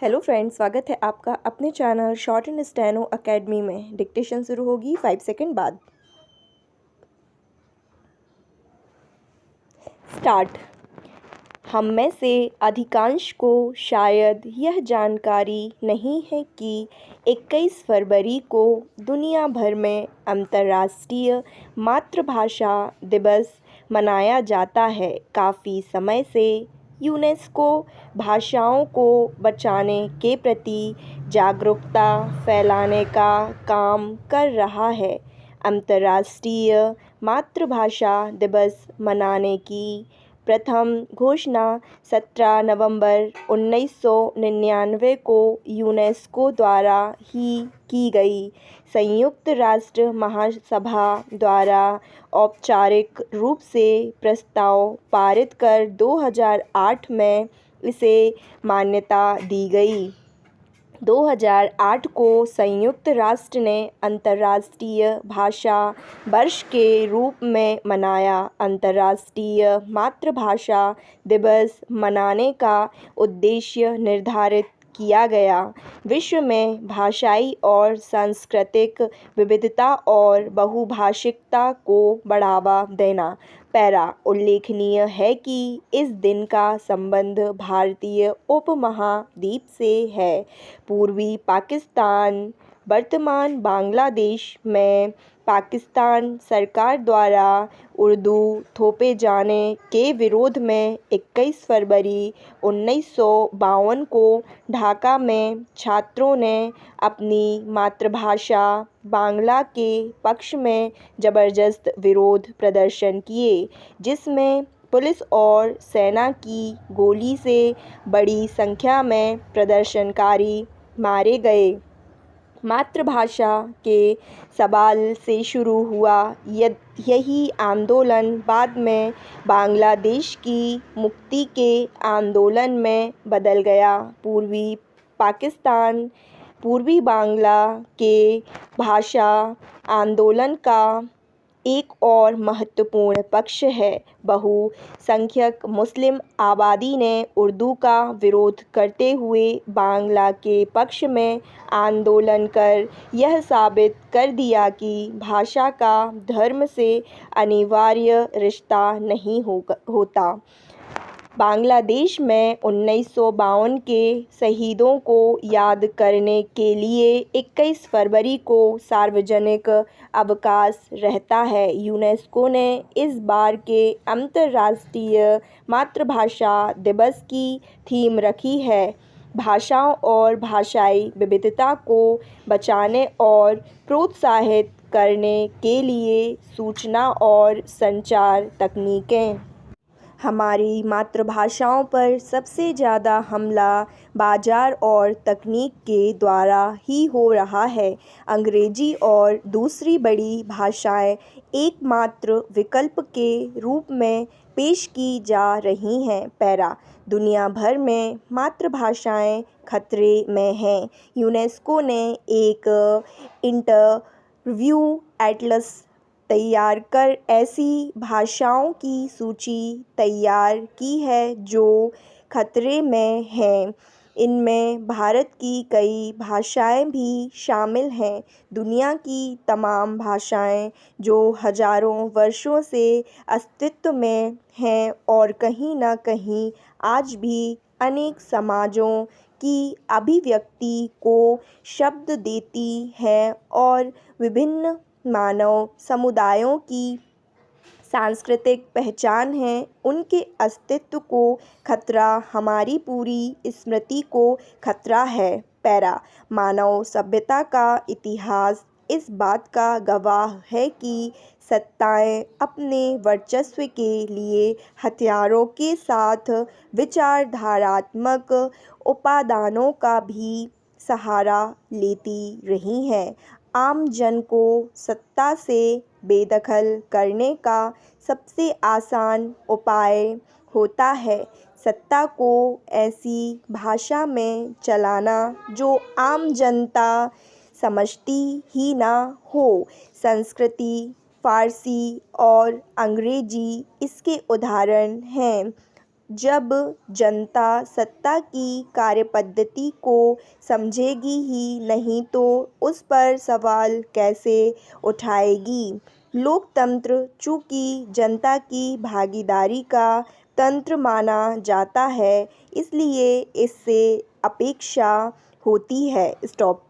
Hello friends, स्वागत है आपका अपने channel short and steno academy में। डिक्टेशन शुरू होगी 5 सेकंड बाद। स्टार्ट। हम में से अधिकांश को शायद यह जानकारी नहीं है कि 21 फरवरी को दुनिया भर में अंतर्राष्ट्रीय मातृभाषा दिवस मनाया जाता है। काफ़ी समय से यूनेस्को भाषाओं को बचाने के प्रति जागरूकता फैलाने का काम कर रहा है। अंतर्राष्ट्रीय मातृभाषा दिवस मनाने की प्रथम घोषणा 17 नवंबर 1999 को यूनेस्को द्वारा ही की गई। संयुक्त राष्ट्र महासभा द्वारा औपचारिक रूप से प्रस्ताव पारित कर 2008 में इसे मान्यता दी गई। 2008 को संयुक्त राष्ट्र ने अंतर्राष्ट्रीय भाषा वर्ष के रूप में मनाया। अंतर्राष्ट्रीय मातृभाषा दिवस मनाने का उद्देश्य निर्धारित किया गया। विश्व में भाषाई और सांस्कृतिक विविधता और बहुभाषिकता को बढ़ावा देना। पैरा। उल्लेखनीय है कि इस दिन का संबंध भारतीय उपमहाद्वीप से है। पूर्वी पाकिस्तान वर्तमान बांग्लादेश में पाकिस्तान सरकार द्वारा उर्दू थोपे जाने के विरोध में 21 फरवरी 1952 को ढाका में छात्रों ने अपनी मातृभाषा बांग्ला के पक्ष में ज़बरदस्त विरोध प्रदर्शन किए, जिसमें पुलिस और सेना की गोली से बड़ी संख्या में प्रदर्शनकारी मारे गए। मातृभाषा के सवाल से शुरू हुआ यही आंदोलन बाद में बांग्लादेश की मुक्ति के आंदोलन में बदल गया। पूर्वी बांग्ला के भाषा आंदोलन का एक और महत्वपूर्ण पक्ष है। बहुसंख्यक मुस्लिम आबादी ने उर्दू का विरोध करते हुए बांग्ला के पक्ष में आंदोलन कर यह साबित कर दिया कि भाषा का धर्म से अनिवार्य रिश्ता नहीं होता। बांग्लादेश में 1952 के शहीदों को याद करने के लिए 21 फरवरी को सार्वजनिक अवकाश रहता है। यूनेस्को ने इस बार के अंतर्राष्ट्रीय मातृभाषा दिवस की थीम रखी है, भाषाओं और भाषाई विविधता को बचाने और प्रोत्साहित करने के लिए सूचना और संचार तकनीकें। हमारी मातृभाषाओं पर सबसे ज़्यादा हमला बाजार और तकनीक के द्वारा ही हो रहा है। अंग्रेजी और दूसरी बड़ी भाषाएं एकमात्र विकल्प के रूप में पेश की जा रही हैं। पैरा। दुनिया भर में मातृभाषाएं खतरे में हैं। यूनेस्को ने एक इंटरव्यू एटलस तैयार कर ऐसी भाषाओं की सूची तैयार की है जो खतरे में हैं। इनमें भारत की कई भाषाएं भी शामिल हैं। दुनिया की तमाम भाषाएं जो हजारों वर्षों से अस्तित्व में हैं और कहीं न कहीं आज भी अनेक समाजों की अभिव्यक्ति को शब्द देती हैं और विभिन्न मानव समुदायों की सांस्कृतिक पहचान है। उनके अस्तित्व को खतरा हमारी पूरी स्मृति को खतरा है। पैरा। मानव सभ्यता का इतिहास इस बात का गवाह है कि सत्ताएं अपने वर्चस्व के लिए हथियारों के साथ विचारधारात्मक उपादानों का भी सहारा लेती रही हैं। आम जन को सत्ता से बेदखल करने का सबसे आसान उपाय होता है सत्ता को ऐसी भाषा में चलाना जो आम जनता समझती ही ना हो। संस्कृति, फारसी और अंग्रेजी इसके उदाहरण हैं। जब जनता सत्ता की कार्यपद्धति को समझेगी ही नहीं तो उस पर सवाल कैसे उठाएगी। लोकतंत्र चूँकि जनता की भागीदारी का तंत्र माना जाता है, इसलिए इससे अपेक्षा होती है। स्टॉप।